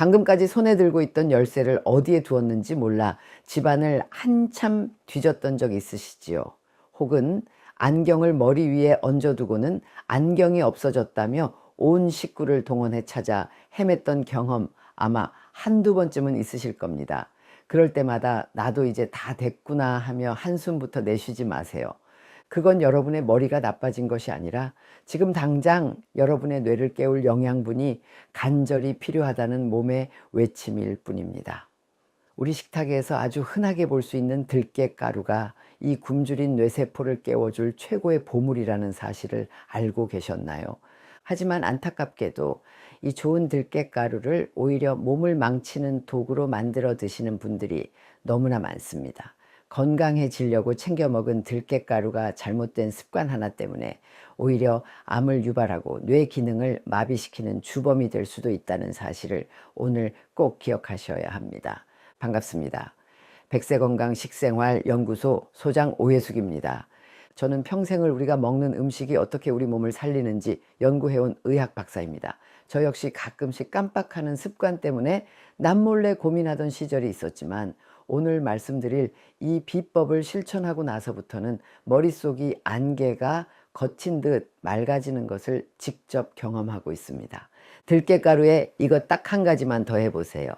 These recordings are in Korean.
방금까지 손에 들고 있던 열쇠를 어디에 두었는지 몰라 집안을 한참 뒤졌던 적 있으시지요? 혹은 안경을 머리 위에 얹어두고는 안경이 없어졌다며 온 식구를 동원해 찾아 헤맸던 경험 아마 한두 번쯤은 있으실 겁니다. 그럴 때마다 나도 이제 다 됐구나 하며 한숨부터 내쉬지 마세요. 그건 여러분의 머리가 나빠진 것이 아니라 지금 당장 여러분의 뇌를 깨울 영양분이 간절히 필요하다는 몸의 외침일 뿐입니다. 우리 식탁에서 아주 흔하게 볼 수 있는 들깨가루가 이 굶주린 뇌세포를 깨워줄 최고의 보물이라는 사실을 알고 계셨나요? 하지만 안타깝게도 이 좋은 들깨가루를 오히려 몸을 망치는 도구로 만들어 드시는 분들이 너무나 많습니다. 건강해지려고 챙겨 먹은 들깨가루가 잘못된 습관 하나 때문에 오히려 암을 유발하고 뇌 기능을 마비시키는 주범이 될 수도 있다는 사실을 오늘 꼭 기억하셔야 합니다. 반갑습니다. 백세건강 식생활 연구소 소장 오혜숙입니다. 저는 평생을 우리가 먹는 음식이 어떻게 우리 몸을 살리는지 연구해온 의학 박사입니다. 저 역시 가끔씩 깜빡하는 습관 때문에 남몰래 고민하던 시절이 있었지만 오늘 말씀드릴 이 비법을 실천하고 나서부터는 머릿속이 안개가 거친 듯 맑아지는 것을 직접 경험하고 있습니다. 들깨가루에 이거 딱 한 가지만 더 해보세요.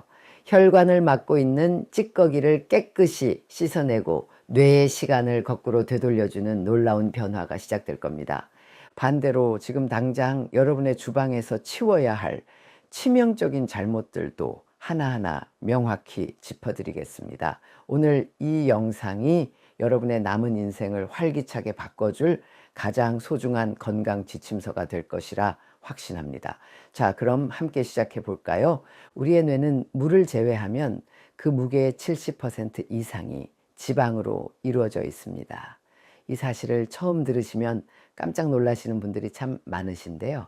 혈관을 막고 있는 찌꺼기를 깨끗이 씻어내고 뇌의 시간을 거꾸로 되돌려주는 놀라운 변화가 시작될 겁니다. 반대로 지금 당장 여러분의 주방에서 치워야 할 치명적인 잘못들도 하나하나 명확히 짚어드리겠습니다. 오늘 이 영상이 여러분의 남은 인생을 활기차게 바꿔줄 가장 소중한 건강 지침서가 될 것이라 확신합니다. 자, 그럼 함께 시작해 볼까요? 우리의 뇌는 물을 제외하면 그 무게의 70% 이상이 지방으로 이루어져 있습니다. 이 사실을 처음 들으시면 깜짝 놀라시는 분들이 참 많으신데요.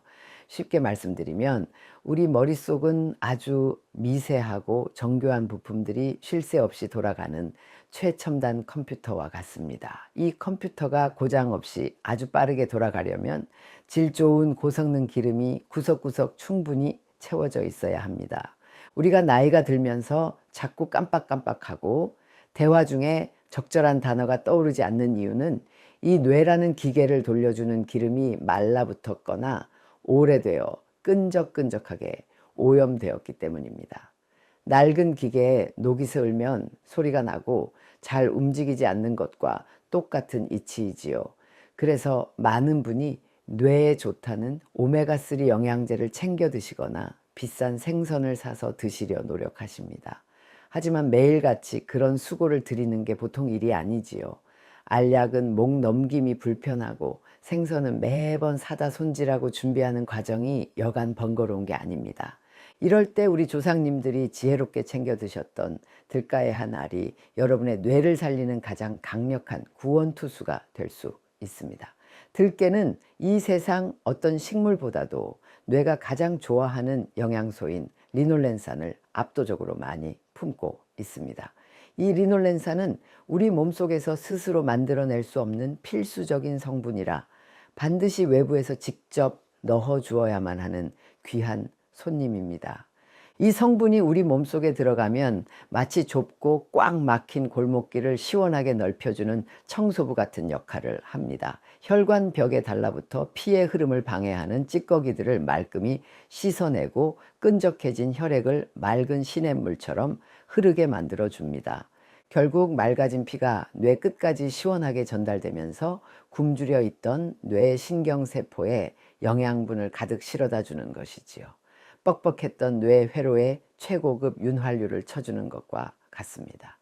쉽게 말씀드리면 우리 머릿속은 아주 미세하고 정교한 부품들이 쉴 새 없이 돌아가는 최첨단 컴퓨터와 같습니다. 이 컴퓨터가 고장 없이 아주 빠르게 돌아가려면 질 좋은 고성능 기름이 구석구석 충분히 채워져 있어야 합니다. 우리가 나이가 들면서 자꾸 깜빡깜빡하고 대화 중에 적절한 단어가 떠오르지 않는 이유는 이 뇌라는 기계를 돌려주는 기름이 말라붙었거나 오래되어 끈적끈적하게 오염되었기 때문입니다. 낡은 기계에 녹이 스을면 소리가 나고 잘 움직이지 않는 것과 똑같은 이치이지요. 그래서 많은 분이 뇌에 좋다는 오메가3 영양제를 챙겨 드시거나 비싼 생선을 사서 드시려 노력하십니다. 하지만 매일같이 그런 수고를 드리는 게 보통 일이 아니지요. 알약은 목 넘김이 불편하고 생선은 매번 사다 손질하고 준비하는 과정이 여간 번거로운 게 아닙니다. 이럴 때 우리 조상님들이 지혜롭게 챙겨 드셨던 들가의 한 알이 여러분의 뇌를 살리는 가장 강력한 구원투수가 될 수 있습니다. 들깨는 이 세상 어떤 식물보다도 뇌가 가장 좋아하는 영양소인 리놀렌산을 압도적으로 많이 품고 있습니다. 이 리놀렌산은 우리 몸속에서 스스로 만들어낼 수 없는 필수적인 성분이라 반드시 외부에서 직접 넣어 주어야만 하는 귀한 손님입니다. 이 성분이 우리 몸속에 들어가면 마치 좁고 꽉 막힌 골목길을 시원하게 넓혀주는 청소부 같은 역할을 합니다. 혈관 벽에 달라붙어 피의 흐름을 방해하는 찌꺼기들을 말끔히 씻어내고 끈적해진 혈액을 맑은 시냇물처럼 흐르게 만들어 줍니다. 결국 맑아진 피가 뇌 끝까지 시원하게 전달되면서 굶주려 있던 뇌 신경세포에 영양분을 가득 실어다 주는 것이지요. 뻑뻑했던 뇌 회로에 최고급 윤활유를 쳐주는 것과 같습니다.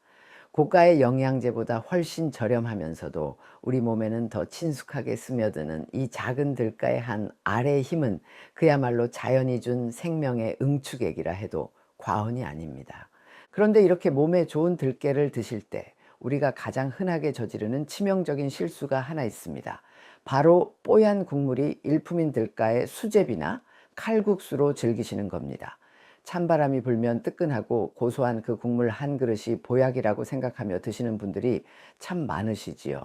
고가의 영양제보다 훨씬 저렴하면서도 우리 몸에는 더 친숙하게 스며드는 이 작은 들가의 한 알의 힘은 그야말로 자연이 준 생명의 응축액이라 해도 과언이 아닙니다. 그런데 이렇게 몸에 좋은 들깨를 드실 때 우리가 가장 흔하게 저지르는 치명적인 실수가 하나 있습니다. 바로 뽀얀 국물이 일품인 들가의 수제비나 칼국수로 즐기시는 겁니다. 찬바람이 불면 뜨끈하고 고소한 그 국물 한 그릇이 보약이라고 생각하며 드시는 분들이 참 많으시지요.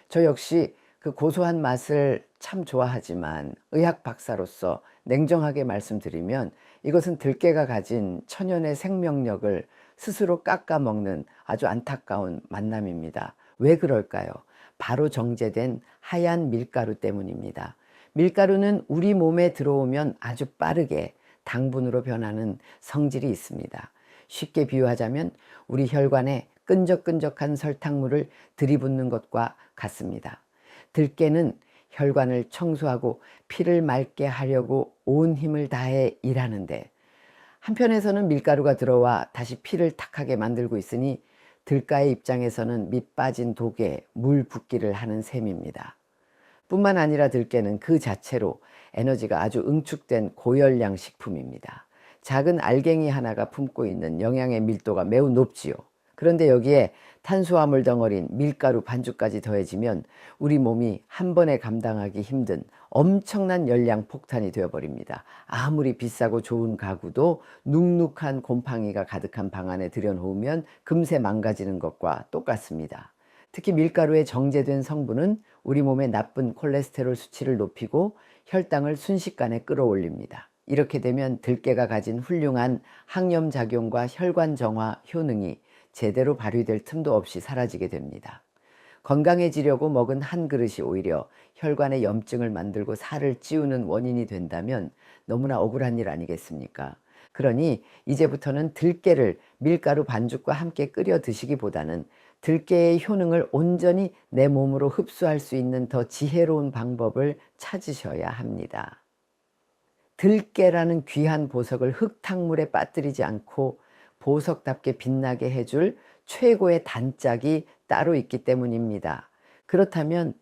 저 역시 그 고소한 맛을 참 좋아하지만 의학 박사로서 냉정하게 말씀드리면 이것은 들깨가 가진 천연의 생명력을 스스로 깎아먹는 아주 안타까운 만남입니다. 왜 그럴까요? 바로 정제된 하얀 밀가루 때문입니다. 밀가루는 우리 몸에 들어오면 아주 빠르게 당분으로 변하는 성질이 있습니다. 쉽게 비유하자면 우리 혈관에 끈적끈적한 설탕물을 들이붓는 것과 같습니다. 들깨는 혈관을 청소하고 피를 맑게 하려고 온 힘을 다해 일하는데, 한편에서는 밀가루가 들어와 다시 피를 탁하게 만들고 있으니 들가의 입장에서는 밑 빠진 독에 물 붓기를 하는 셈입니다. 뿐만 아니라 들깨는 그 자체로 에너지가 아주 응축된 고열량 식품입니다. 작은 알갱이 하나가 품고 있는 영양의 밀도가 매우 높지요. 그런데 여기에 탄수화물 덩어리인 밀가루 반죽까지 더해지면 우리 몸이 한 번에 감당하기 힘든 엄청난 열량 폭탄이 되어버립니다. 아무리 비싸고 좋은 가구도 눅눅한 곰팡이가 가득한 방 안에 들여놓으면 금세 망가지는 것과 똑같습니다. 특히 밀가루에 정제된 성분은 우리 몸의 나쁜 콜레스테롤 수치를 높이고 혈당을 순식간에 끌어올립니다. 이렇게 되면 들깨가 가진 훌륭한 항염작용과 혈관 정화 효능이 제대로 발휘될 틈도 없이 사라지게 됩니다. 건강해지려고 먹은 한 그릇이 오히려 혈관에 염증을 만들고 살을 찌우는 원인이 된다면 너무나 억울한 일 아니겠습니까? 그러니 이제부터는 들깨를 밀가루 반죽과 함께 끓여 드시기보다는 들깨의 효능을 온전히 내 몸으로 흡수할 수 있는 더 지혜로운 방법을 찾으셔야 합니다. 들깨라는 귀한 보석을 흙탕물에 빠뜨리지 않고 보석답게 빛나게 해줄 최고의 단짝이 따로 있기 때문입니다. 그렇다면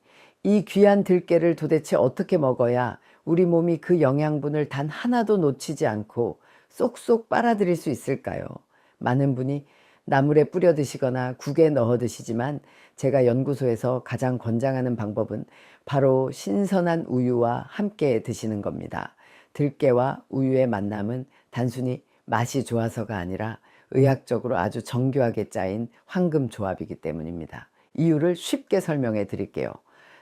이 귀한 들깨를 도대체 어떻게 먹어야 우리 몸이 그 영양분을 단 하나도 놓치지 않고 쏙쏙 빨아들일 수 있을까요? 많은 분이 나물에 뿌려 드시거나 국에 넣어 드시지만 제가 연구소에서 가장 권장하는 방법은 바로 신선한 우유와 함께 드시는 겁니다. 들깨와 우유의 만남은 단순히 맛이 좋아서가 아니라 의학적으로 아주 정교하게 짜인 황금 조합이기 때문입니다. 이유를 쉽게 설명해 드릴게요.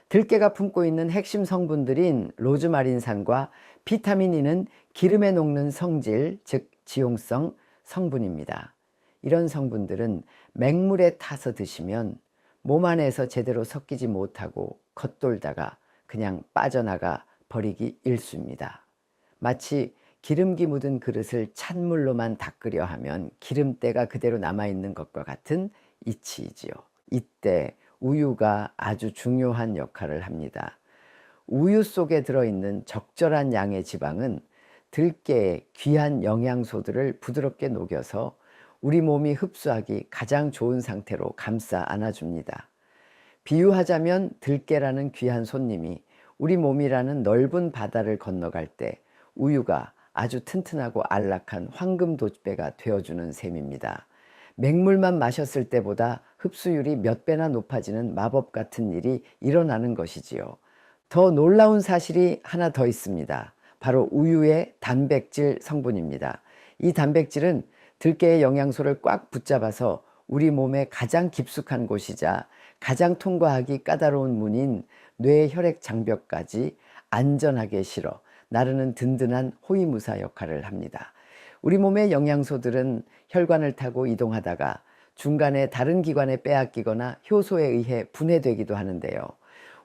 들깨가 품고 있는 핵심 성분들인 로즈마린산과 비타민 E는 기름에 녹는 성질, 즉 지용성 성분입니다. 이런 성분들은 맹물에 타서 드시면 몸 안에서 제대로 섞이지 못하고 겉돌다가 그냥 빠져나가 버리기 일쑤입니다. 마치 기름기 묻은 그릇을 찬물로만 닦으려 하면 기름때가 그대로 남아있는 것과 같은 이치이지요. 이때 우유가 아주 중요한 역할을 합니다. 우유 속에 들어있는 적절한 양의 지방은 들깨의 귀한 영양소들을 부드럽게 녹여서 우리 몸이 흡수하기 가장 좋은 상태로 감싸 안아줍니다. 비유하자면 들깨라는 귀한 손님이 우리 몸이라는 넓은 바다를 건너갈 때 우유가 아주 튼튼하고 안락한 황금 돛배가 되어주는 셈입니다. 맹물만 마셨을 때보다 흡수율이 몇 배나 높아지는 마법 같은 일이 일어나는 것이지요. 더 놀라운 사실이 하나 더 있습니다. 바로 우유의 단백질 성분입니다. 이 단백질은 들깨의 영양소를 꽉 붙잡아서 우리 몸의 가장 깊숙한 곳이자 가장 통과하기 까다로운 문인 뇌 혈액 장벽까지 안전하게 실어 나르는 든든한 호위무사 역할을 합니다. 우리 몸의 영양소들은 혈관을 타고 이동하다가 중간에 다른 기관에 빼앗기거나 효소에 의해 분해되기도 하는데요.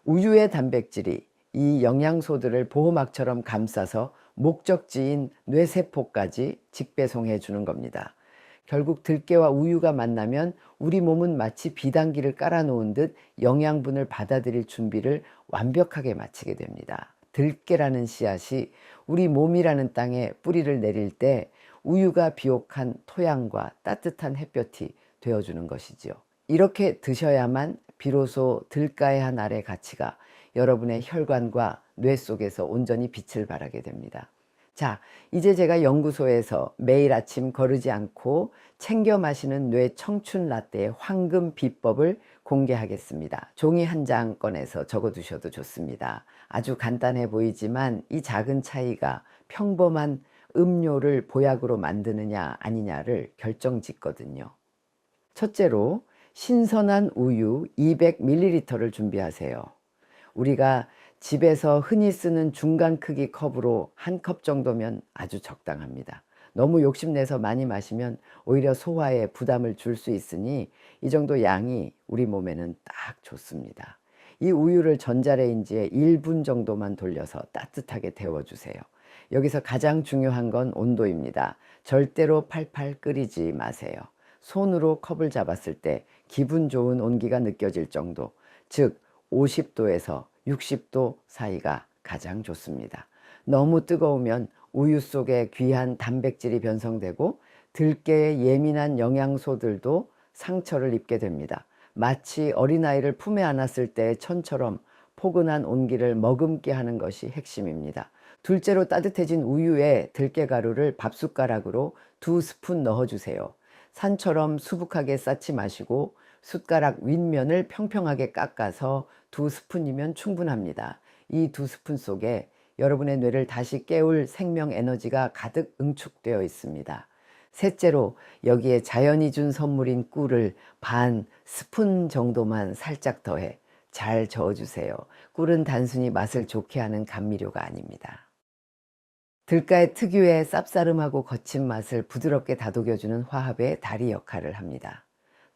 우유의 단백질이 이 영양소들을 보호막처럼 감싸서 목적지인 뇌세포까지 직배송해 주는 겁니다. 결국 들깨와 우유가 만나면 우리 몸은 마치 비단기를 깔아놓은 듯 영양분을 받아들일 준비를 완벽하게 마치게 됩니다. 들깨라는 씨앗이 우리 몸이라는 땅에 뿌리를 내릴 때 우유가 비옥한 토양과 따뜻한 햇볕이 되어주는 것이지요. 이렇게 드셔야만 비로소 들가의 한 알의 가치가 여러분의 혈관과 뇌 속에서 온전히 빛을 발하게 됩니다. 자, 이제 제가 연구소에서 매일 아침 거르지 않고 챙겨 마시는 뇌 청춘 라떼의 황금 비법을 공개하겠습니다. 종이 한 장 꺼내서 적어 두셔도 좋습니다. 아주 간단해 보이지만 이 작은 차이가 평범한 음료를 보약으로 만드느냐 아니냐를 결정짓거든요. 첫째로 신선한 우유 200ml를 준비하세요. 우리가 집에서 흔히 쓰는 중간 크기 컵으로 한 컵 정도면 아주 적당합니다. 너무 욕심내서 많이 마시면 오히려 소화에 부담을 줄 수 있으니 이 정도 양이 우리 몸에는 딱 좋습니다. 이 우유를 전자레인지에 1분 정도만 돌려서 따뜻하게 데워주세요. 여기서 가장 중요한 건 온도입니다. 절대로 팔팔 끓이지 마세요. 손으로 컵을 잡았을 때 기분 좋은 온기가 느껴질 정도, 즉 50도에서 60도 사이가 가장 좋습니다. 너무 뜨거우면 우유 속에 귀한 단백질이 변성되고 들깨의 예민한 영양소들도 상처를 입게 됩니다. 마치 어린아이를 품에 안았을 때의 천처럼 포근한 온기를 머금게 하는 것이 핵심입니다. 둘째로 따뜻해진 우유에 들깨가루를 밥숟가락으로 2스푼 넣어주세요. 산처럼 수북하게 쌓지 마시고 숟가락 윗면을 평평하게 깎아서 2스푼이면 충분합니다. 이 2스푼 속에 여러분의 뇌를 다시 깨울 생명 에너지가 가득 응축되어 있습니다. 셋째로 여기에 자연이 준 선물인 꿀을 반 스푼 정도만 살짝 더해 잘 저어주세요. 꿀은 단순히 맛을 좋게 하는 감미료가 아닙니다. 들가의 특유의 쌉싸름하고 거친 맛을 부드럽게 다독여주는 화합의 다리 역할을 합니다.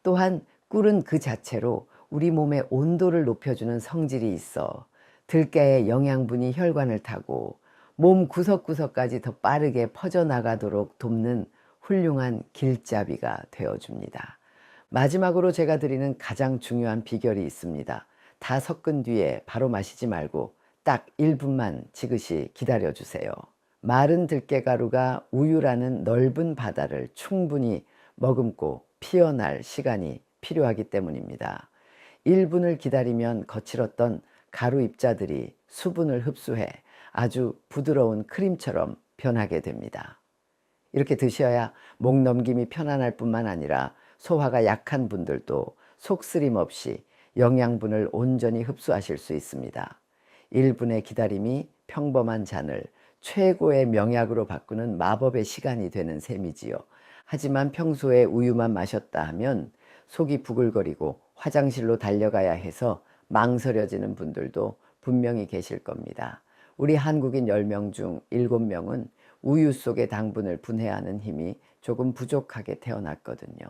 또한 꿀은 그 자체로 우리 몸의 온도를 높여주는 성질이 있어 들깨의 영양분이 혈관을 타고 몸 구석구석까지 더 빠르게 퍼져나가도록 돕는 훌륭한 길잡이가 되어줍니다. 마지막으로 제가 드리는 가장 중요한 비결이 있습니다. 다 섞은 뒤에 바로 마시지 말고 딱 1분만 지그시 기다려주세요. 마른 들깨가루가 우유라는 넓은 바다를 충분히 머금고 피어날 시간이 필요하기 때문입니다. 1분을 기다리면 거칠었던 가루 입자들이 수분을 흡수해 아주 부드러운 크림처럼 변하게 됩니다. 이렇게 드셔야 목 넘김이 편안할 뿐만 아니라 소화가 약한 분들도 속쓰림 없이 영양분을 온전히 흡수하실 수 있습니다. 1분의 기다림이 평범한 잔을 최고의 명약으로 바꾸는 마법의 시간이 되는 셈이지요. 하지만 평소에 우유만 마셨다 하면 속이 부글거리고 화장실로 달려가야 해서 망설여지는 분들도 분명히 계실 겁니다. 우리 한국인 10명 중 7명은 우유 속의 당분을 분해하는 힘이 조금 부족하게 태어났거든요.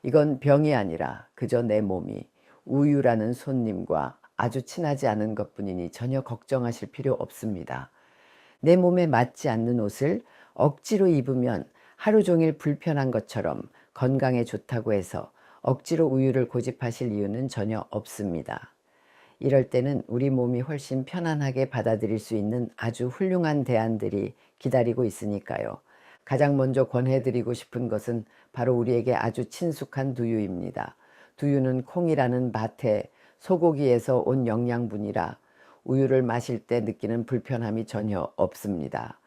이건 병이 아니라 그저 내 몸이 우유라는 손님과 아주 친하지 않은 것뿐이니 전혀 걱정하실 필요 없습니다. 내 몸에 맞지 않는 옷을 억지로 입으면 하루 종일 불편한 것처럼 건강에 좋다고 해서 억지로 우유를 고집하실 이유는 전혀 없습니다. 이럴 때는 우리 몸이 훨씬 편안하게 받아들일 수 있는 아주 훌륭한 대안들이 기다리고 있으니까요. 가장 먼저 권해드리고 싶은 것은 바로 우리에게 아주 친숙한 두유입니다. 두유는 콩이라는 밭에 소고기에서 온 영양분이라 우유를 마실 때 느끼는 불편함이 전혀 없습니다.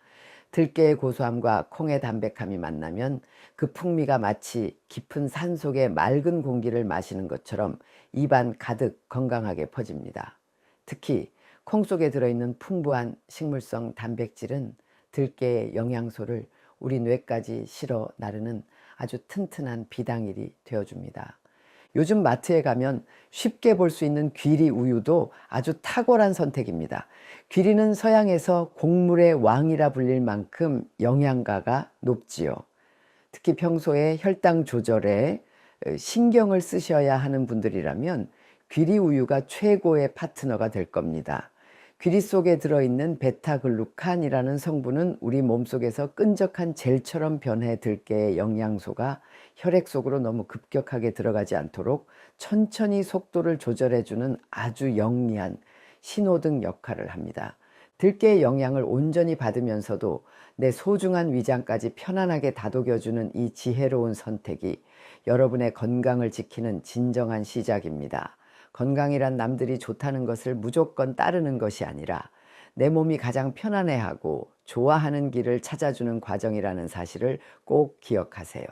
들깨의 고소함과 콩의 담백함이 만나면 그 풍미가 마치 깊은 산속의 맑은 공기를 마시는 것처럼 입안 가득 건강하게 퍼집니다. 특히 콩 속에 들어있는 풍부한 식물성 단백질은 들깨의 영양소를 우리 뇌까지 실어 나르는 아주 튼튼한 비당일이 되어줍니다. 요즘 마트에 가면 쉽게 볼 수 있는 귀리 우유도 아주 탁월한 선택입니다. 귀리는 서양에서 곡물의 왕이라 불릴 만큼 영양가가 높지요. 특히 평소에 혈당 조절에 신경을 쓰셔야 하는 분들이라면 귀리 우유가 최고의 파트너가 될 겁니다. 귀리 속에 들어있는 베타글루칸이라는 성분은 우리 몸속에서 끈적한 젤처럼 변해 들깨의 영양소가 혈액 속으로 너무 급격하게 들어가지 않도록 천천히 속도를 조절해주는 아주 영리한 신호등 역할을 합니다. 들깨의 영양을 온전히 받으면서도 내 소중한 위장까지 편안하게 다독여주는 이 지혜로운 선택이 여러분의 건강을 지키는 진정한 시작입니다. 건강이란 남들이 좋다는 것을 무조건 따르는 것이 아니라 내 몸이 가장 편안해하고 좋아하는 길을 찾아주는 과정이라는 사실을 꼭 기억하세요.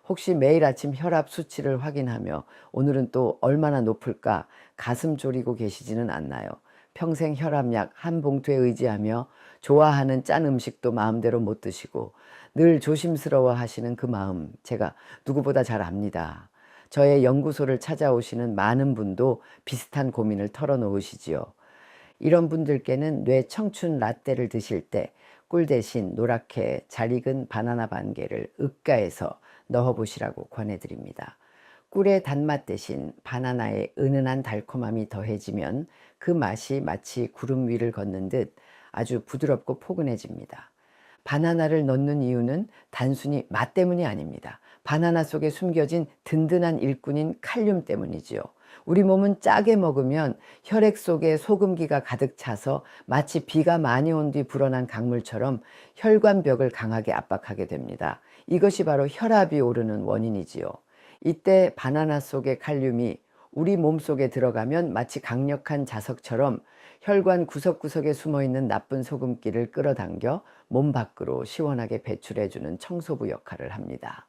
혹시 매일 아침 혈압 수치를 확인하며 오늘은 또 얼마나 높을까 가슴 졸이고 계시지는 않나요? 평생 혈압약 한 봉투에 의지하며 좋아하는 짠 음식도 마음대로 못 드시고 늘 조심스러워 하시는 그 마음 제가 누구보다 잘 압니다. 저의 연구소를 찾아오시는 많은 분도 비슷한 고민을 털어놓으시지요. 이런 분들께는 뇌 청춘 라떼를 드실 때 꿀 대신 노랗게 잘 익은 바나나 반 개를 으깨서 넣어보시라고 권해드립니다. 꿀의 단맛 대신 바나나의 은은한 달콤함이 더해지면 그 맛이 마치 구름 위를 걷는 듯 아주 부드럽고 포근해집니다. 바나나를 넣는 이유는 단순히 맛 때문이 아닙니다. 바나나 속에 숨겨진 든든한 일꾼인 칼륨 때문이지요. 우리 몸은 짜게 먹으면 혈액 속에 소금기가 가득 차서 마치 비가 많이 온 뒤 불어난 강물처럼 혈관벽을 강하게 압박하게 됩니다. 이것이 바로 혈압이 오르는 원인이지요. 이때 바나나 속의 칼륨이 우리 몸 속에 들어가면 마치 강력한 자석처럼 혈관 구석구석에 숨어있는 나쁜 소금기를 끌어당겨 몸 밖으로 시원하게 배출해주는 청소부 역할을 합니다.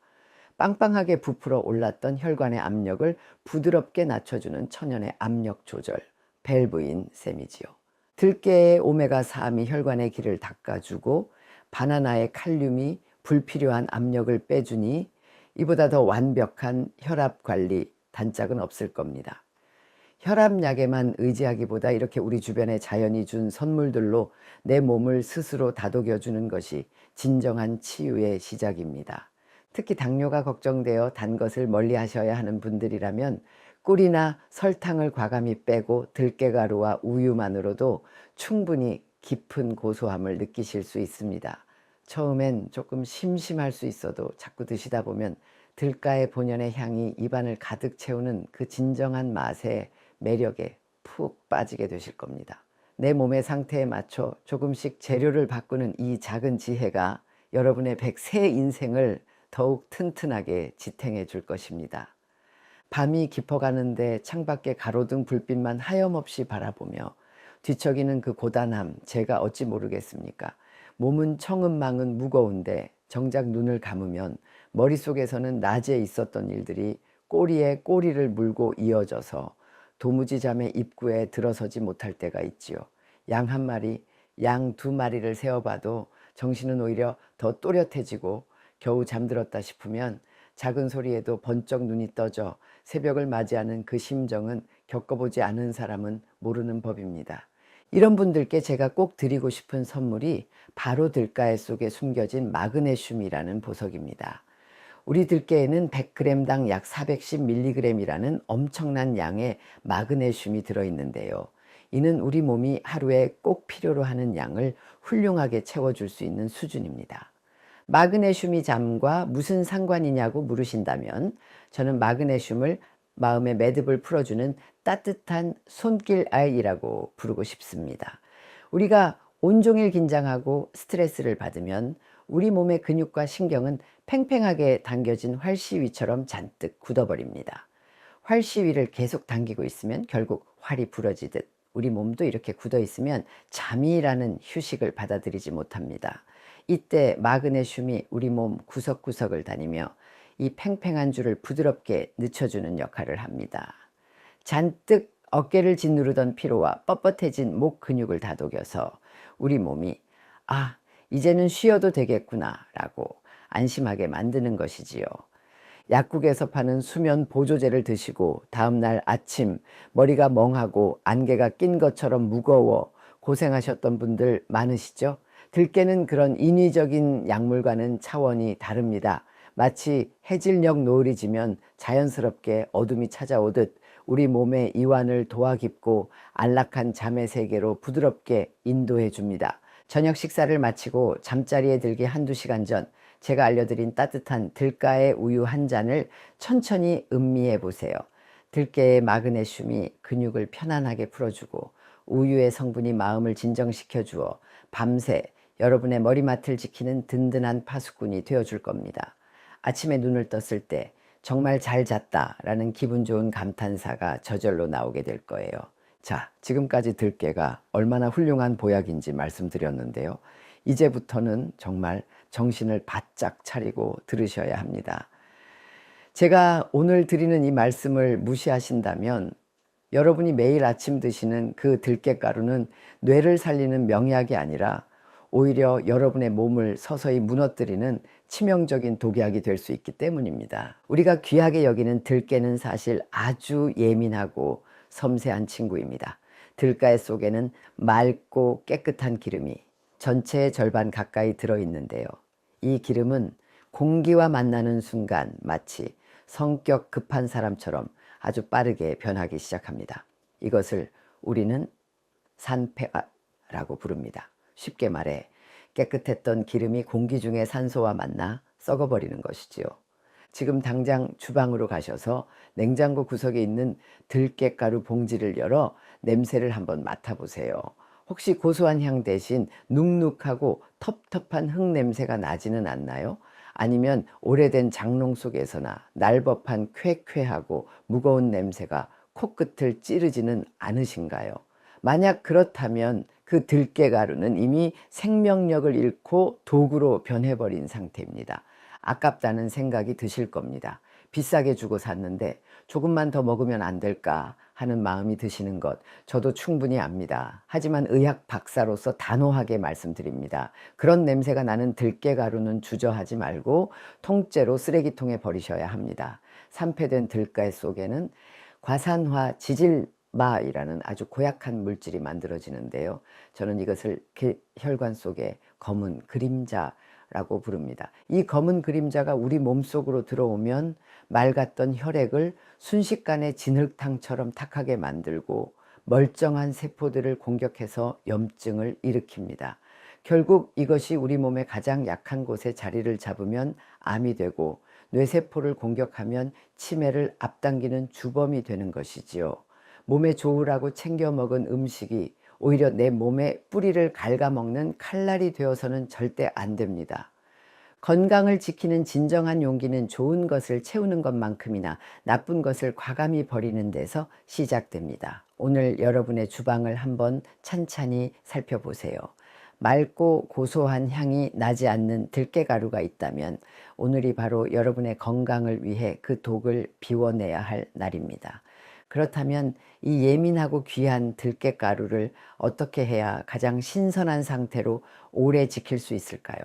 빵빵하게 부풀어 올랐던 혈관의 압력을 부드럽게 낮춰주는 천연의 압력 조절, 밸브인 셈이지요. 들깨의 오메가3이 혈관의 길을 닦아주고 바나나의 칼륨이 불필요한 압력을 빼주니 이보다 더 완벽한 혈압 관리 단짝은 없을 겁니다. 혈압약에만 의지하기보다 이렇게 우리 주변에 자연이 준 선물들로 내 몸을 스스로 다독여주는 것이 진정한 치유의 시작입니다. 특히 당뇨가 걱정되어 단 것을 멀리 하셔야 하는 분들이라면 꿀이나 설탕을 과감히 빼고 들깨가루와 우유만으로도 충분히 깊은 고소함을 느끼실 수 있습니다. 처음엔 조금 심심할 수 있어도 자꾸 드시다 보면 들가의 본연의 향이 입안을 가득 채우는 그 진정한 맛에 매력에 푹 빠지게 되실 겁니다. 내 몸의 상태에 맞춰 조금씩 재료를 바꾸는 이 작은 지혜가 여러분의 100세 인생을 더욱 튼튼하게 지탱해 줄 것입니다. 밤이 깊어가는데 창밖에 가로등 불빛만 하염없이 바라보며 뒤척이는 그 고단함 제가 어찌 모르겠습니까? 몸은 청은망은 무거운데 정작 눈을 감으면 머릿속에서는 낮에 있었던 일들이 꼬리에 꼬리를 물고 이어져서 도무지 잠의 입구에 들어서지 못할 때가 있지요. 양 한 마리, 양 두 마리를 세어봐도 정신은 오히려 더 또렷해지고 겨우 잠들었다 싶으면 작은 소리에도 번쩍 눈이 떠져 새벽을 맞이하는 그 심정은 겪어보지 않은 사람은 모르는 법입니다. 이런 분들께 제가 꼭 드리고 싶은 선물이 바로 들가에 속에 숨겨진 마그네슘이라는 보석입니다. 우리 들깨에는 100g당 약 410mg이라는 엄청난 양의 마그네슘이 들어있는데요. 이는 우리 몸이 하루에 꼭 필요로 하는 양을 훌륭하게 채워줄 수 있는 수준입니다. 마그네슘이 잠과 무슨 상관이냐고 물으신다면 저는 마그네슘을 마음의 매듭을 풀어주는 따뜻한 손길알이라고 부르고 싶습니다. 우리가 온종일 긴장하고 스트레스를 받으면 우리 몸의 근육과 신경은 팽팽하게 당겨진 활시위처럼 잔뜩 굳어버립니다. 활시위를 계속 당기고 있으면 결국 활이 부러지듯 우리 몸도 이렇게 굳어 있으면 잠이라는 휴식을 받아들이지 못합니다. 이때 마그네슘이 우리 몸 구석구석을 다니며 이 팽팽한 줄을 부드럽게 늦춰주는 역할을 합니다. 잔뜩 어깨를 짓누르던 피로와 뻣뻣해진 목 근육을 다독여서 우리 몸이 이제는 쉬어도 되겠구나 라고 안심하게 만드는 것이지요. 약국에서 파는 수면 보조제를 드시고 다음날 아침 머리가 멍하고 안개가 낀 것처럼 무거워 고생하셨던 분들 많으시죠? 들깨는 그런 인위적인 약물과는 차원이 다릅니다. 마치 해질녘 노을이 지면 자연스럽게 어둠이 찾아오듯 우리 몸의 이완을 도와 깊고 안락한 잠의 세계로 부드럽게 인도해 줍니다. 저녁 식사를 마치고 잠자리에 들기 한두 시간 전 제가 알려드린 따뜻한 들깨의 우유 한 잔을 천천히 음미해 보세요. 들깨의 마그네슘이 근육을 편안하게 풀어주고 우유의 성분이 마음을 진정시켜 주어 밤새 여러분의 머리맡을 지키는 든든한 파수꾼이 되어줄 겁니다. 아침에 눈을 떴을 때 정말 잘 잤다 라는 기분 좋은 감탄사가 저절로 나오게 될 거예요. 자, 지금까지 들깨가 얼마나 훌륭한 보약인지 말씀드렸는데요. 이제부터는 정말 정신을 바짝 차리고 들으셔야 합니다. 제가 오늘 드리는 이 말씀을 무시하신다면 여러분이 매일 아침 드시는 그 들깨가루는 뇌를 살리는 명약이 아니라 오히려 여러분의 몸을 서서히 무너뜨리는 치명적인 독약이 될 수 있기 때문입니다. 우리가 귀하게 여기는 들깨는 사실 아주 예민하고 섬세한 친구입니다. 들가에 속에는 맑고 깨끗한 기름이 전체의 절반 가까이 들어있는데요. 이 기름은 공기와 만나는 순간 마치 성격 급한 사람처럼 아주 빠르게 변하기 시작합니다. 이것을 우리는 산패라고 부릅니다. 쉽게 말해 깨끗했던 기름이 공기 중에 산소와 만나 썩어버리는 것이지요. 지금 당장 주방으로 가셔서 냉장고 구석에 있는 들깨가루 봉지를 열어 냄새를 한번 맡아보세요. 혹시 고소한 향 대신 눅눅하고 텁텁한 흙 냄새가 나지는 않나요? 아니면 오래된 장롱 속에서나 날법한 쾌쾌하고 무거운 냄새가 코끝을 찌르지는 않으신가요? 만약 그렇다면 그 들깨가루는 이미 생명력을 잃고 도구로 변해버린 상태입니다. 아깝다는 생각이 드실 겁니다. 비싸게 주고 샀는데 조금만 더 먹으면 안 될까 하는 마음이 드시는 것 저도 충분히 압니다. 하지만 의학 박사로서 단호하게 말씀드립니다. 그런 냄새가 나는 들깨가루는 주저하지 말고 통째로 쓰레기통에 버리셔야 합니다. 산패된 들가에 속에는 과산화 지질마이라는 아주 고약한 물질이 만들어지는데요. 저는 이것을 혈관 속에 검은 그림자라고 부릅니다. 이 검은 그림자가 우리 몸속으로 들어오면 맑았던 혈액을 순식간에 진흙탕처럼 탁하게 만들고 멀쩡한 세포들을 공격해서 염증을 일으킵니다. 결국 이것이 우리 몸의 가장 약한 곳에 자리를 잡으면 암이 되고 뇌세포를 공격하면 치매를 앞당기는 주범이 되는 것이지요. 몸에 좋으라고 챙겨 먹은 음식이 오히려 내 몸의 뿌리를 갉아먹는 칼날이 되어서는 절대 안 됩니다. 건강을 지키는 진정한 용기는 좋은 것을 채우는 것만큼이나 나쁜 것을 과감히 버리는 데서 시작됩니다. 오늘 여러분의 주방을 한번 찬찬히 살펴보세요. 맑고 고소한 향이 나지 않는 들깨가루가 있다면 오늘이 바로 여러분의 건강을 위해 그 독을 비워내야 할 날입니다. 그렇다면 이 예민하고 귀한 들깨가루를 어떻게 해야 가장 신선한 상태로 오래 지킬 수 있을까요?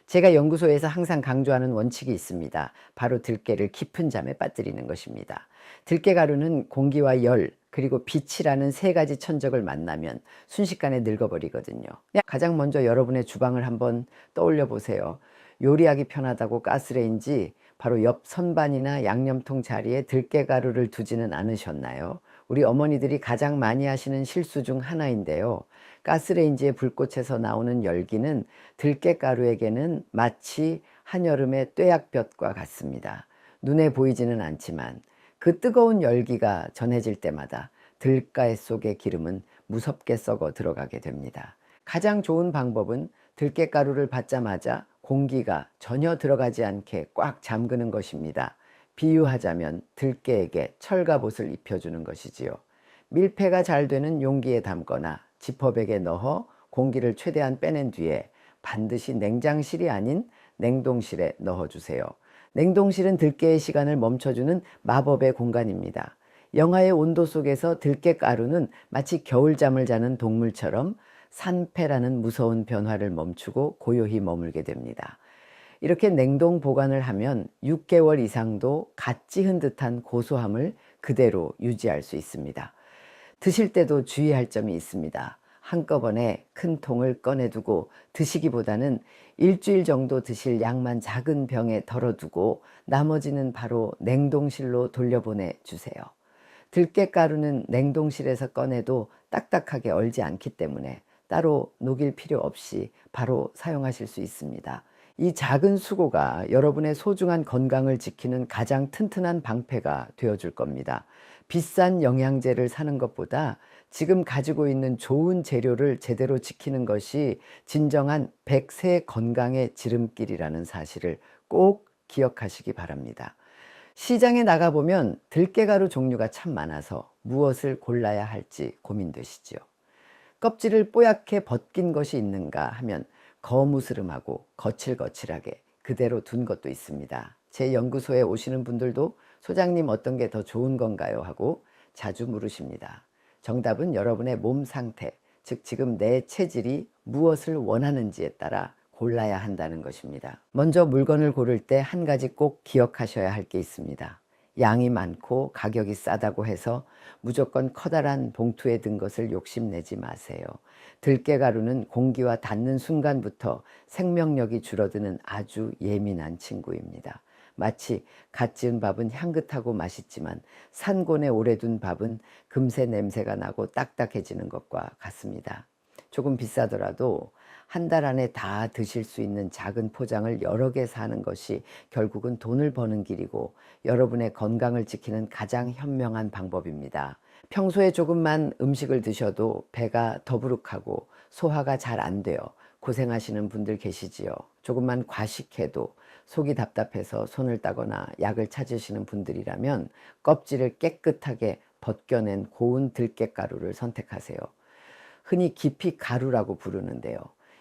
제가 연구소에서 항상 강조하는 원칙이 있습니다. 바로 들깨를 깊은 잠에 빠뜨리는 것입니다. 들깨가루는 공기와 열, 그리고 빛이라는 세 가지 천적을 만나면 순식간에 늙어버리거든요. 가장 먼저 여러분의 주방을 한번 떠올려 보세요. 요리하기 편하다고 가스레인지 바로 옆 선반이나 양념통 자리에 들깨가루를 두지는 않으셨나요? 우리 어머니들이 가장 많이 하시는 실수 중 하나인데요. 가스레인지의 불꽃에서 나오는 열기는 들깨가루에게는 마치 한여름의 뙤약볕과 같습니다. 눈에 보이지는 않지만 그 뜨거운 열기가 전해질 때마다 들가에 속의 기름은 무섭게 썩어 들어가게 됩니다. 가장 좋은 방법은 들깨가루를 받자마자 공기가 전혀 들어가지 않게 꽉 잠그는 것입니다. 비유하자면 들깨에게 철갑옷을 입혀주는 것이지요. 밀폐가 잘 되는 용기에 담거나 지퍼백에 넣어 공기를 최대한 빼낸 뒤에 반드시 냉장실이 아닌 냉동실에 넣어주세요. 냉동실은 들깨의 시간을 멈춰주는 마법의 공간입니다. 영하의 온도 속에서 들깨가루는 마치 겨울잠을 자는 동물처럼 산패라는 무서운 변화를 멈추고 고요히 머물게 됩니다. 이렇게 냉동 보관을 하면 6개월 이상도 갓 지은 듯한 고소함을 그대로 유지할 수 있습니다. 드실 때도 주의할 점이 있습니다. 한꺼번에 큰 통을 꺼내두고 드시기보다는 일주일 정도 드실 양만 작은 병에 덜어두고 나머지는 바로 냉동실로 돌려보내 주세요. 들깨가루는 냉동실에서 꺼내도 딱딱하게 얼지 않기 때문에 따로 녹일 필요 없이 바로 사용하실 수 있습니다. 이 작은 수고가 여러분의 소중한 건강을 지키는 가장 튼튼한 방패가 되어줄 겁니다. 비싼 영양제를 사는 것보다 지금 가지고 있는 좋은 재료를 제대로 지키는 것이 진정한 100세 건강의 지름길이라는 사실을 꼭 기억하시기 바랍니다. 시장에 나가보면 들깨가루 종류가 참 많아서 무엇을 골라야 할지 고민되시죠. 껍질을 뽀얗게 벗긴 것이 있는가 하면 거무스름하고 거칠거칠하게 그대로 둔 것도 있습니다. 제 연구소에 오시는 분들도 소장님 어떤 게 더 좋은 건가요? 하고 자주 물으십니다. 정답은 여러분의 몸 상태, 즉 지금 내 체질이 무엇을 원하는지에 따라 골라야 한다는 것입니다. 먼저 물건을 고를 때 한 가지 꼭 기억하셔야 할 게 있습니다. 양이 많고 가격이 싸다고 해서 무조건 커다란 봉투에 든 것을 욕심내지 마세요. 들깨가루는 공기와 닿는 순간부터 생명력이 줄어드는 아주 예민한 친구입니다. 마치 갓 지은 밥은 향긋하고 맛있지만 산곤에 오래 둔 밥은 금세 냄새가 나고 딱딱해지는 것과 같습니다. 조금 비싸더라도 한 달 안에 다 드실 수 있는 작은 포장을 여러 개 사는 것이 결국은 돈을 버는 길이고 여러분의 건강을 지키는 가장 현명한 방법입니다. 평소에 조금만 음식을 드셔도 배가 더부룩하고 소화가 잘 안 돼요. 고생하시는 분들 계시지요. 조금만 과식해도 속이 답답해서 손을 따거나 약을 찾으시는 분들이라면 껍질을 깨끗하게 벗겨낸 고운 들깨가루를 선택하세요. 흔히 기피 가루라고 부르는데요.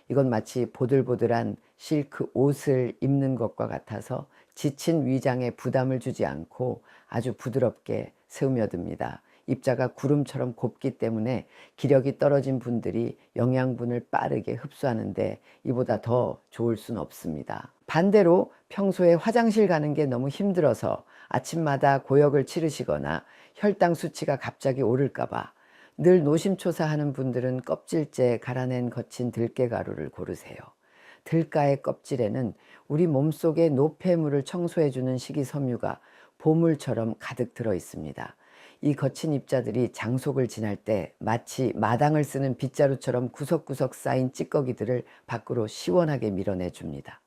이건 마치 보들보들한 실크 옷을 입는 것과 같아서 지친 위장에 부담을 주지 않고 아주 부드럽게 스며듭니다. 입자가 구름처럼 곱기 때문에 기력이 떨어진 분들이 영양분을 빠르게 흡수하는데 이보다 더 좋을 순 없습니다. 반대로 평소에 화장실 가는 게 너무 힘들어서 아침마다 고역을 치르시거나 혈당 수치가 갑자기 오를까봐 늘 노심초사하는 분들은 껍질째 갈아낸 거친 들깨가루를 고르세요. 들가의 껍질에는 우리 몸속의 노폐물을 청소해주는 식이섬유가 보물처럼 가득 들어 있습니다. 이 거친 입자들이 장속을 지날 때 마치 마당을 쓰는 빗자루처럼 구석구석 쌓인 찌꺼기들을 밖으로 시원하게 밀어내줍니다.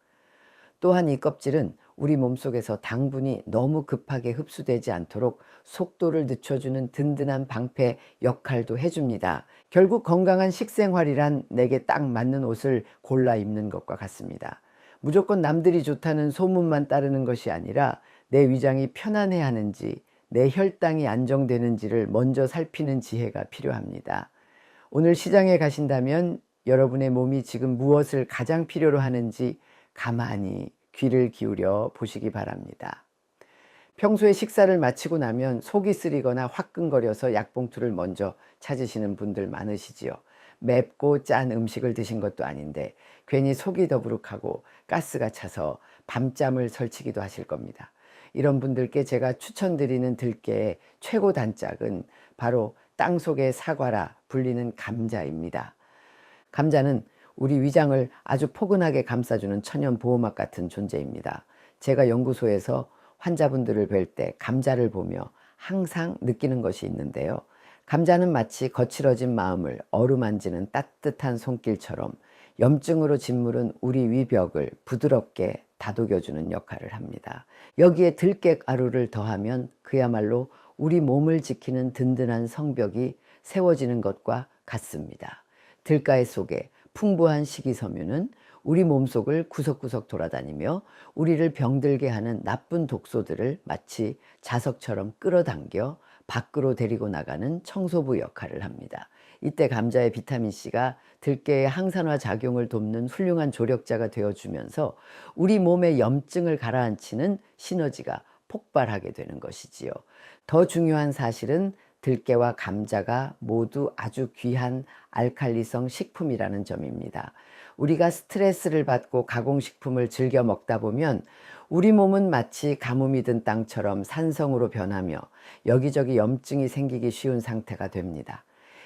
또한 이 껍질은 우리 몸속에서 당분이 너무 급하게 흡수되지 않도록 속도를 늦춰주는 든든한 방패 역할도 해줍니다. 결국 건강한 식생활이란 내게 딱 맞는 옷을 골라 입는 것과 같습니다. 무조건 남들이 좋다는 소문만 따르는 것이 아니라 내 위장이 편안해야 하는지 내 혈당이 안정되는지를 먼저 살피는 지혜가 필요합니다. 오늘 시장에 가신다면 여러분의 몸이 지금 무엇을 가장 필요로 하는지 가만히 귀를 기울여 보시기 바랍니다. 평소에 식사를 마치고 나면 속이 쓰리거나 화끈거려서 약봉투를 먼저 찾으시는 분들 많으시지요. 맵고 짠 음식을 드신 것도 아닌데 괜히 속이 더부룩하고 가스가 차서 밤잠을 설치기도 하실 겁니다. 이런 분들께 제가 추천드리는 들깨의 최고 단짝은 바로 땅속의 사과라 불리는 감자입니다. 감자는 우리 위장을 아주 포근하게 감싸주는 천연 보호막 같은 존재입니다. 제가 연구소에서 환자분들을 뵐 때 감자를 보며 항상 느끼는 것이 있는데요. 감자는 마치 거칠어진 마음을 어루만지는 따뜻한 손길처럼 염증으로 짓무른 우리 위벽을 부드럽게 다독여주는 역할을 합니다. 여기에 들깨가루를 더하면 그야말로 우리 몸을 지키는 든든한 성벽이 세워지는 것과 같습니다. 들가의 속에 풍부한 식이섬유는 우리 몸속을 구석구석 돌아다니며 우리를 병들게 하는 나쁜 독소들을 마치 자석처럼 끌어당겨 밖으로 데리고 나가는 청소부 역할을 합니다. 이때 감자의 비타민C가 들깨의 항산화 작용을 돕는 훌륭한 조력자가 되어주면서 우리 몸의 염증을 가라앉히는 시너지가 폭발하게 되는 것이지요. 더 중요한 사실은 들깨와 감자가 모두 아주 귀한 알칼리성 식품이라는 점입니다. 우리가 스트레스를 받고 가공식품을 즐겨 먹다 보면 우리 몸은 마치 가뭄이 든 땅처럼 산성으로 변하며 여기저기 염증이 생기기 쉬운 상태가 됩니다.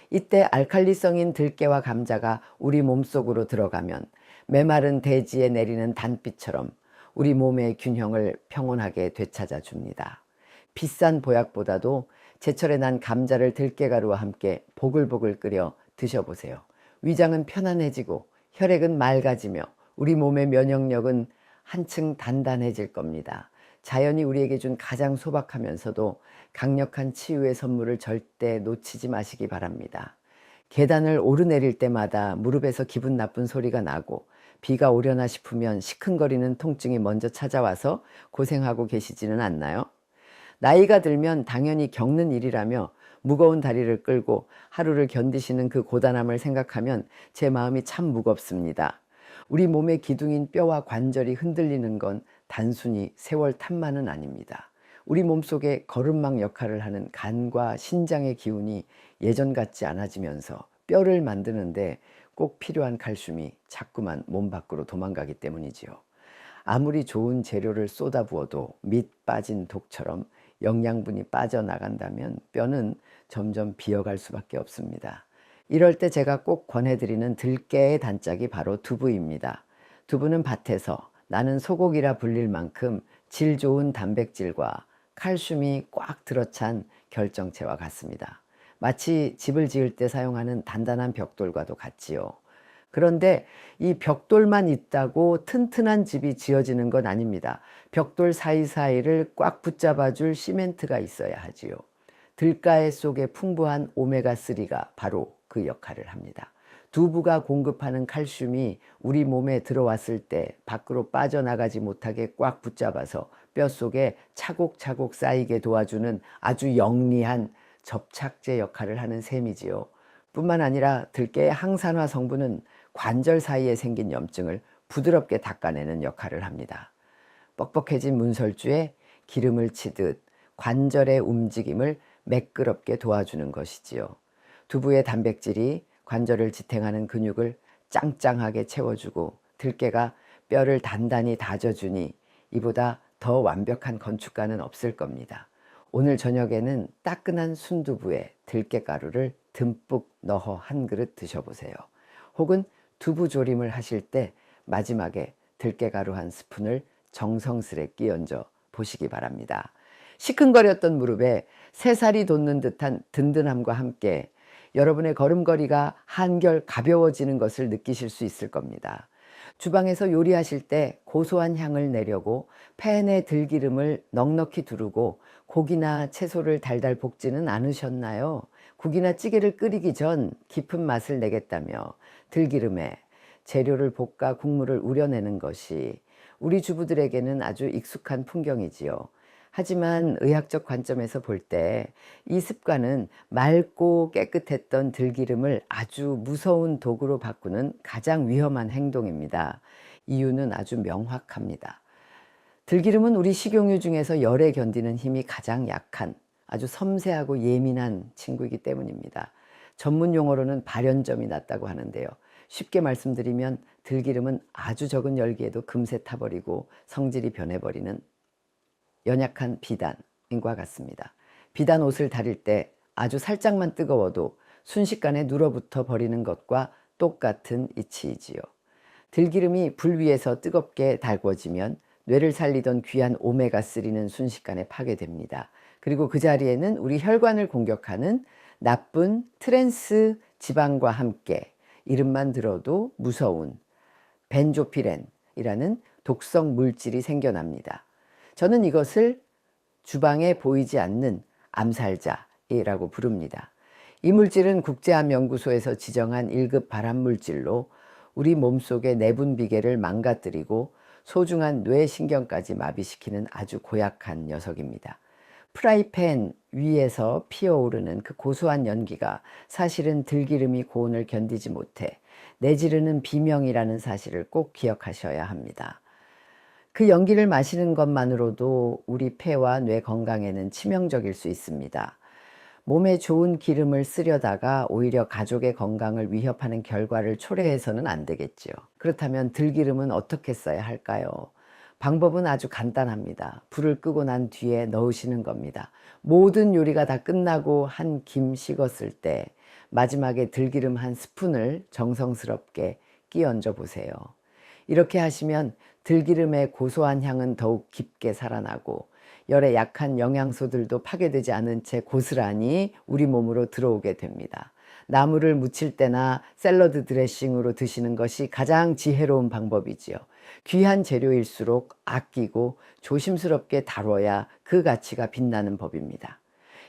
이때 알칼리성인 들깨와 감자가 우리 몸속으로 들어가면 메마른 대지에 내리는 단비처럼 우리 몸의 균형을 평온하게 되찾아 줍니다. 비싼 보약보다도 제철에 난 감자를 들깨가루와 함께 보글보글 끓여 드셔보세요. 위장은 편안해지고 혈액은 맑아지며 우리 몸의 면역력은 한층 단단해질 겁니다. 자연이 우리에게 준 가장 소박하면서도 강력한 치유의 선물을 절대 놓치지 마시기 바랍니다. 계단을 오르내릴 때마다 무릎에서 기분 나쁜 소리가 나고 비가 오려나 싶으면 시큰거리는 통증이 먼저 찾아와서 고생하고 계시지는 않나요? 나이가 들면 당연히 겪는 일이라며 무거운 다리를 끌고 하루를 견디시는 그 고단함을 생각하면 제 마음이 참 무겁습니다. 우리 몸의 기둥인 뼈와 관절이 흔들리는 건 단순히 세월 탓만은 아닙니다. 우리 몸속에 거름막 역할을 하는 간과 신장의 기운이 예전 같지 않아지면서 뼈를 만드는데 꼭 필요한 칼슘이 자꾸만 몸 밖으로 도망가기 때문이지요. 아무리 좋은 재료를 쏟아부어도 밑 빠진 독처럼 영양분이 빠져나간다면 뼈는 점점 비어갈 수밖에 없습니다. 이럴 때 제가 꼭 권해드리는 들깨의 단짝이 바로 두부입니다. 두부는 밭에서 나는 소고기라 불릴 만큼 질 좋은 단백질과 칼슘이 꽉 들어찬 결정체와 같습니다. 마치 집을 지을 때 사용하는 단단한 벽돌과도 같지요. 그런데 이 벽돌만 있다고 튼튼한 집이 지어지는 건 아닙니다. 벽돌 사이사이를 꽉 붙잡아 줄 시멘트가 있어야 하지요. 들가에 속에 풍부한 오메가3가 바로 그 역할을 합니다. 두부가 공급하는 칼슘이 우리 몸에 들어왔을 때 밖으로 빠져나가지 못하게 꽉 붙잡아서 뼛속에 차곡차곡 쌓이게 도와주는 아주 영리한 접착제 역할을 하는 셈이지요. 뿐만 아니라 들깨의 항산화 성분은 관절 사이에 생긴 염증을 부드럽게 닦아내는 역할을 합니다. 뻑뻑해진 문설주에 기름을 치듯 관절의 움직임을 매끄럽게 도와주는 것이지요. 두부의 단백질이 관절을 지탱하는 근육을 짱짱하게 채워주고 들깨가 뼈를 단단히 다져주니 이보다 더 완벽한 건축가는 없을 겁니다. 오늘 저녁에는 따끈한 순두부에 들깨가루를 듬뿍 넣어 한 그릇 드셔보세요. 혹은 두부조림을 하실 때 마지막에 들깨가루 한 스푼을 정성스레 끼얹어 보시기 바랍니다. 시큰거렸던 무릎에 새살이 돋는 듯한 든든함과 함께 여러분의 걸음걸이가 한결 가벼워지는 것을 느끼실 수 있을 겁니다. 주방에서 요리하실 때 고소한 향을 내려고 팬에 들기름을 넉넉히 두르고 고기나 채소를 달달 볶지는 않으셨나요? 국이나 찌개를 끓이기 전 깊은 맛을 내겠다며 들기름에 재료를 볶아 국물을 우려내는 것이 우리 주부들에게는 아주 익숙한 풍경이지요. 하지만 의학적 관점에서 볼 때 이 습관은 맑고 깨끗했던 들기름을 아주 무서운 도구로 바꾸는 가장 위험한 행동입니다. 이유는 아주 명확합니다. 들기름은 우리 식용유 중에서 열에 견디는 힘이 가장 약한 아주 섬세하고 예민한 친구이기 때문입니다. 전문 용어로는 발연점이 낮다고 하는데요. 쉽게 말씀드리면 들기름은 아주 적은 열기에도 금세 타버리고 성질이 변해버리는 연약한 비단과 같습니다. 비단 옷을 다릴 때 아주 살짝만 뜨거워도 순식간에 눌어붙어 버리는 것과 똑같은 이치이지요. 들기름이 불 위에서 뜨겁게 달궈지면 뇌를 살리던 귀한 오메가3는 순식간에 파괴됩니다. 그리고 그 자리에는 우리 혈관을 공격하는 나쁜 트랜스 지방과 함께 이름만 들어도 무서운 벤조피렌이라는 독성 물질이 생겨납니다. 저는 이것을 주방에 보이지 않는 암살자라고 부릅니다. 이 물질은 국제암연구소에서 지정한 1급 발암물질로 우리 몸속의 내분 비계를 망가뜨리고 소중한 뇌신경까지 마비시키는 아주 고약한 녀석입니다. 프라이팬 위에서 피어오르는 그 고소한 연기가 사실은 들기름이 고온을 견디지 못해 내지르는 비명이라는 사실을 꼭 기억하셔야 합니다. 그 연기를 마시는 것만으로도 우리 폐와 뇌 건강에는 치명적일 수 있습니다. 몸에 좋은 기름을 쓰려다가 오히려 가족의 건강을 위협하는 결과를 초래해서는 안 되겠죠. 그렇다면 들기름은 어떻게 써야 할까요? 방법은 아주 간단합니다. 불을 끄고 난 뒤에 넣으시는 겁니다. 모든 요리가 다 끝나고 한 김 식었을 때 마지막에 들기름 한 스푼을 정성스럽게 끼얹어 보세요. 이렇게 하시면 들기름의 고소한 향은 더욱 깊게 살아나고 열에 약한 영양소들도 파괴되지 않은 채 고스란히 우리 몸으로 들어오게 됩니다. 나물을 무칠 때나 샐러드 드레싱으로 드시는 것이 가장 지혜로운 방법이지요. 귀한 재료일수록 아끼고 조심스럽게 다뤄야 그 가치가 빛나는 법입니다.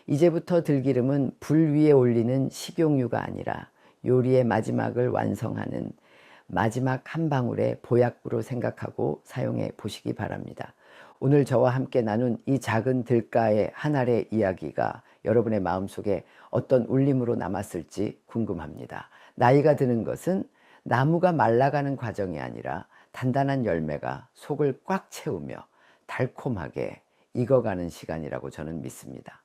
이제부터 들기름은 불 위에 올리는 식용유가 아니라 요리의 마지막을 완성하는 마지막 한 방울의 보약으로 생각하고 사용해 보시기 바랍니다. 오늘 저와 함께 나눈 이 작은 들가의 한 알의 이야기가 여러분의 마음속에 어떤 울림으로 남았을지 궁금합니다. 나이가 드는 것은 나무가 말라가는 과정이 아니라 단단한 열매가 속을 꽉 채우며 달콤하게 익어가는 시간이라고 저는 믿습니다.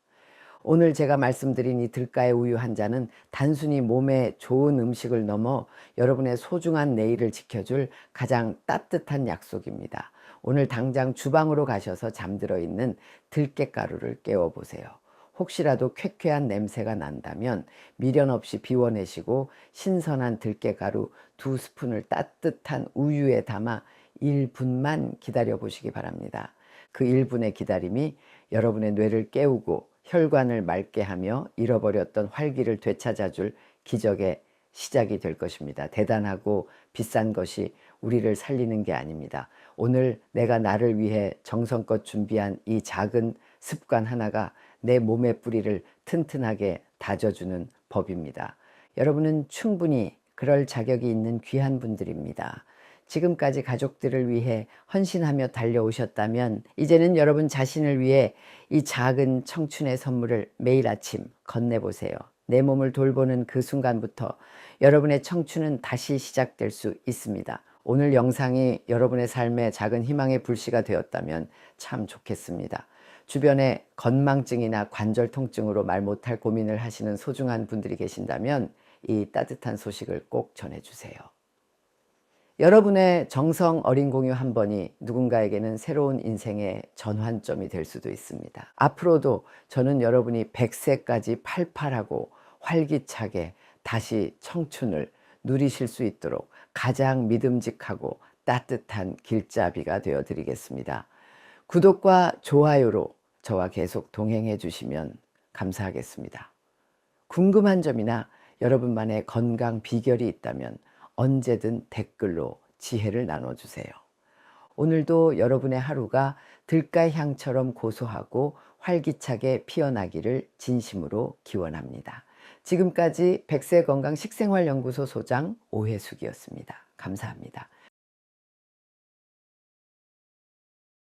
오늘 제가 말씀드린 이 들가의 우유 한 잔은 단순히 몸에 좋은 음식을 넘어 여러분의 소중한 내일을 지켜줄 가장 따뜻한 약속입니다. 오늘 당장 주방으로 가셔서 잠들어 있는 들깨가루를 깨워보세요. 혹시라도 쾌쾌한 냄새가 난다면 미련 없이 비워내시고 신선한 들깨가루 2스푼을 따뜻한 우유에 담아 1분만 기다려 보시기 바랍니다. 그 1분의 기다림이 여러분의 뇌를 깨우고 혈관을 맑게 하며 잃어버렸던 활기를 되찾아줄 기적의 시작이 될 것입니다. 대단하고 비싼 것이 우리를 살리는 게 아닙니다. 오늘 내가 나를 위해 정성껏 준비한 이 작은 습관 하나가 내 몸의 뿌리를 튼튼하게 다져주는 법입니다. 여러분은 충분히 그럴 자격이 있는 귀한 분들입니다. 지금까지 가족들을 위해 헌신하며 달려오셨다면 이제는 여러분 자신을 위해 이 작은 청춘의 선물을 매일 아침 건네보세요. 내 몸을 돌보는 그 순간부터 여러분의 청춘은 다시 시작될 수 있습니다. 오늘 영상이 여러분의 삶에 작은 희망의 불씨가 되었다면 참 좋겠습니다. 주변에 건망증이나 관절 통증으로 말 못할 고민을 하시는 소중한 분들이 계신다면 이 따뜻한 소식을 꼭 전해주세요. 여러분의 정성 어린 공유 한 번이 누군가에게는 새로운 인생의 전환점이 될 수도 있습니다. 앞으로도 저는 여러분이 100세까지 팔팔하고 활기차게 다시 청춘을 누리실 수 있도록 가장 믿음직하고 따뜻한 길잡이가 되어 드리겠습니다. 구독과 좋아요로 저와 계속 동행해 주시면 감사하겠습니다. 궁금한 점이나 여러분만의 건강 비결이 있다면 언제든 댓글로 지혜를 나눠주세요. 오늘도 여러분의 하루가 들가향처럼 고소하고 활기차게 피어나기를 진심으로 기원합니다. 지금까지 백세건강 식생활연구소 소장 오혜숙이었습니다. 감사합니다.